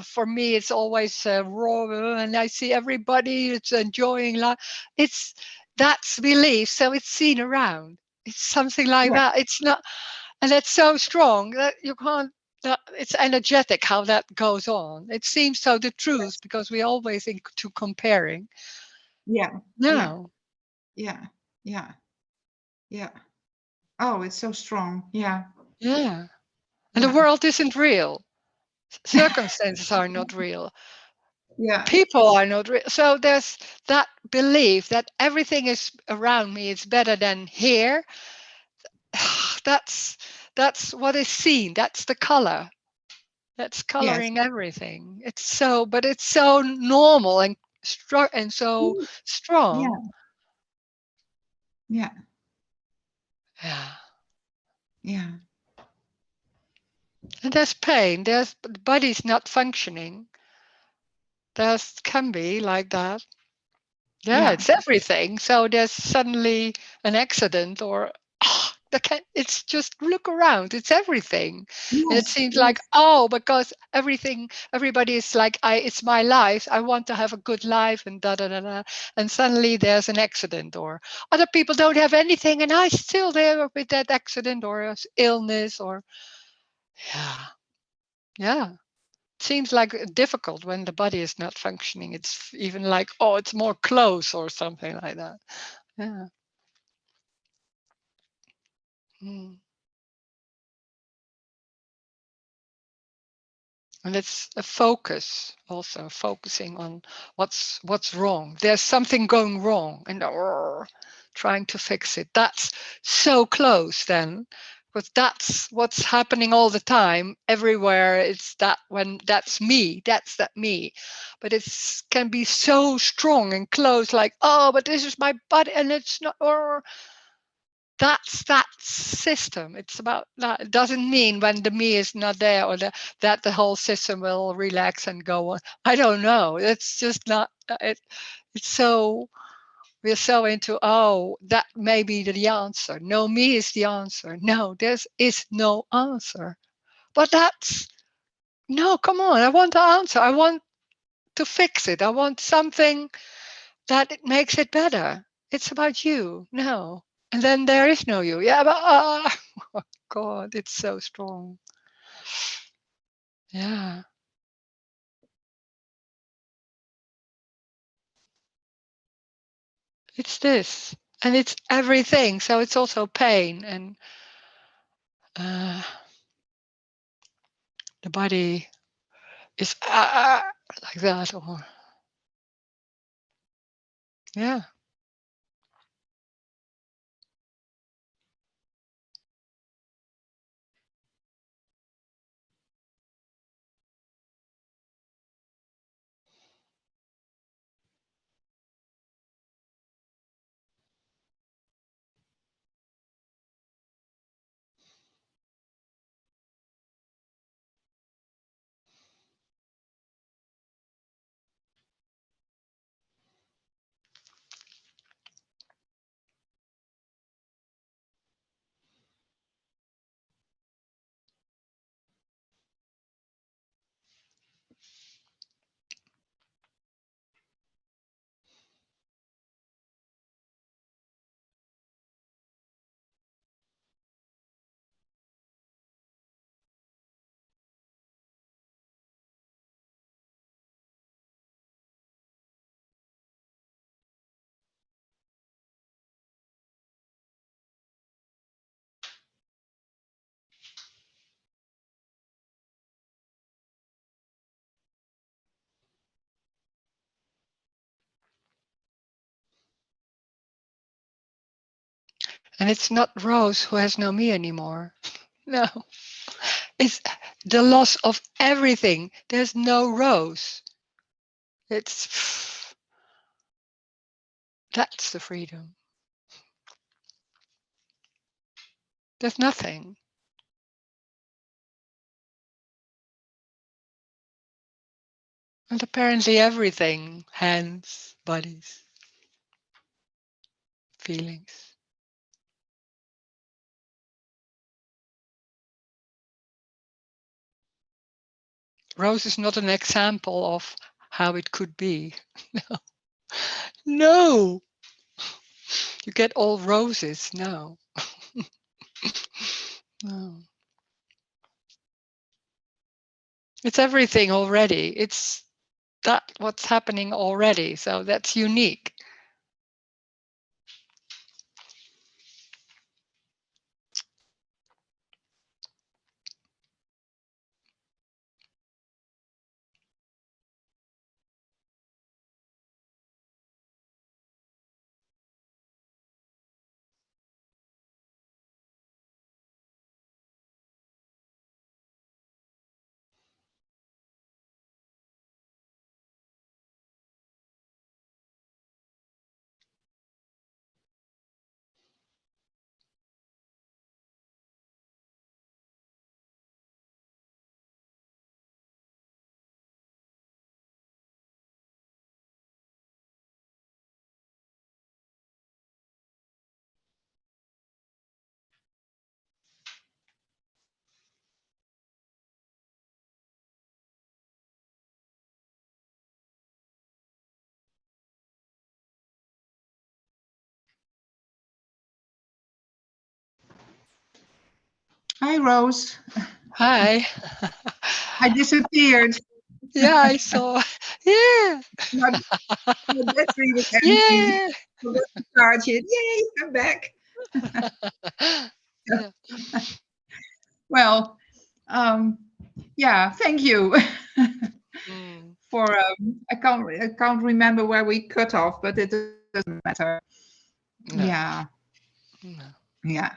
for me it's always raw, and I see everybody it's enjoying life. It's that's belief, so it's seen around. It's something like yeah, that. It's not. And that's so strong that you can't, that it's energetic how that goes on. It seems so the truth because we always into comparing. yeah, yeah, No. yeah, yeah, yeah. Oh, it's so strong. Yeah, Yeah. And the yeah, world isn't real. Circumstances are not real. Yeah. People are not real. So there's that belief that everything is around me is better than here. that's that's what is seen. That's the color. That's Yes. coloring everything. It's so, but it's so normal and and so Mm, strong. yeah. Yeah. Yeah. Yeah. And there's pain. There's the body's not functioning. There's can be like that. Yeah, Yeah. it's everything. So there's suddenly an accident or it's just look around. It's everything. And it Yes. seems like, Yes. oh, because everybody is like, it's my life. I want to have a good life and da da da da. And suddenly there's an accident or other people don't have anything and I still there with that accident or illness or yeah. Yeah. Seems like difficult when the body is not functioning. It's even like, oh, it's more close or something like that. Yeah. Mm. And it's a focus also, focusing on what's wrong. There's something going wrong and trying to fix it. That's so close then, because that's what's happening all the time, everywhere. It's that when that's that me. But it's can be so strong and close, like, oh, but this is my body and it's not, or that's that system. It's about that. It doesn't mean when the me is not there or that the whole system will relax and go on. I don't know. It's just not it. It's so we're so into, oh, that may be the answer. No, me is the answer. No, there is no answer. But that's no, come on. I want the answer. I want to fix it. I want something that it makes it better. It's about you. No. And then there is no you. Yeah, but oh God, it's so strong. Yeah, it's this. And it's everything. So it's also pain and uh, the body is like that. Or yeah. And it's not Rose who has no me anymore. No, it's the loss of everything. There's no Rose. It's that's the freedom. There's nothing. And apparently everything, hands, bodies, feelings. Rose is not an example of how it could be. No, you get all roses. No, no. It's everything already. It's that what's happening already. So that's unique. Hi, Rose. Hi. I disappeared. Yeah, I saw. Yeah. My, my battery was empty. Yeah. Forgot to charge it. Yay, I'm back. Yeah. Well, yeah, thank you Mm, for. I can't remember where we cut off, but it doesn't matter. no. Yeah, No. yeah.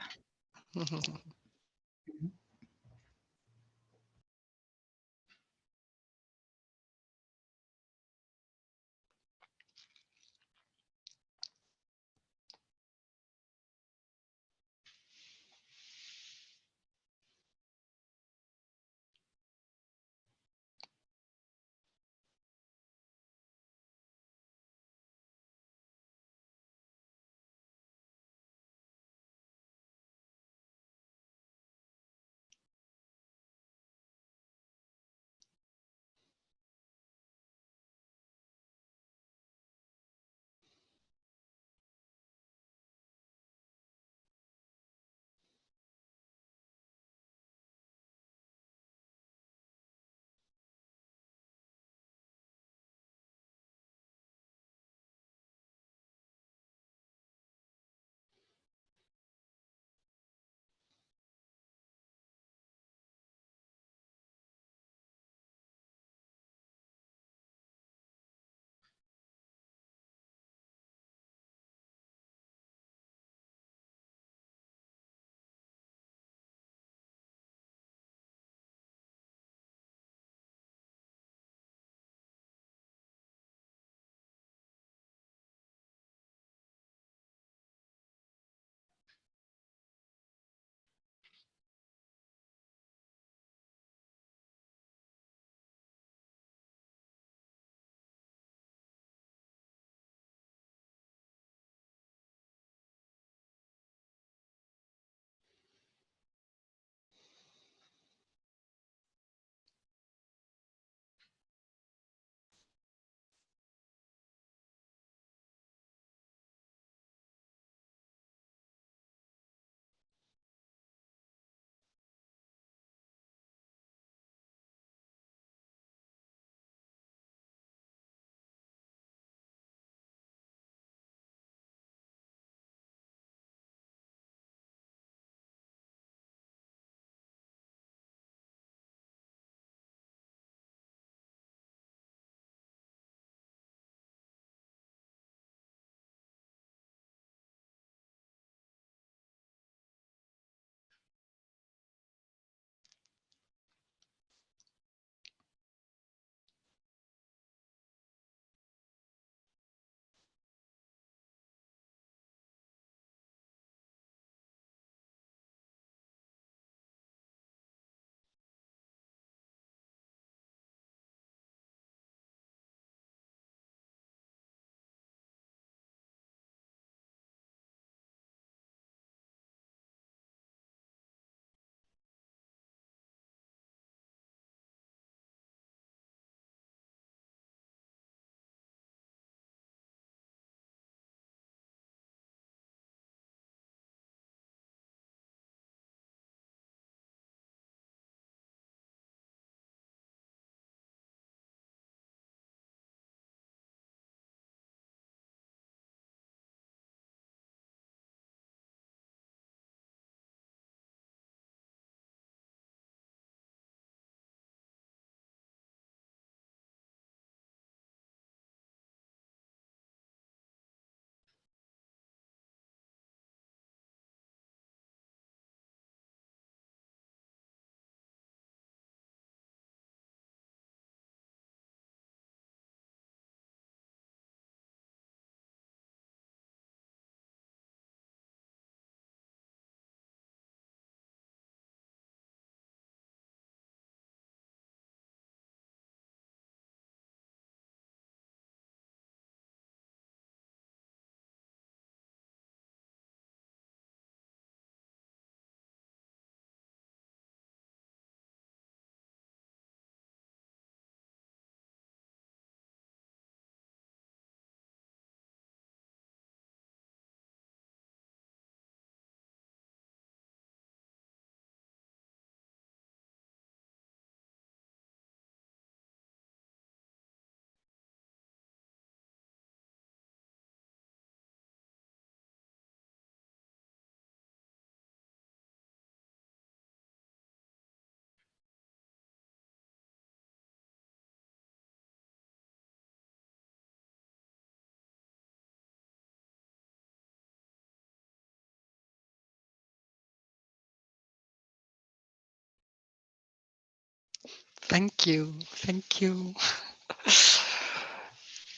Thank you. Thank you.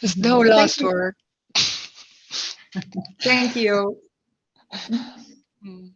There's no Thank last you. word. Thank you. Mm.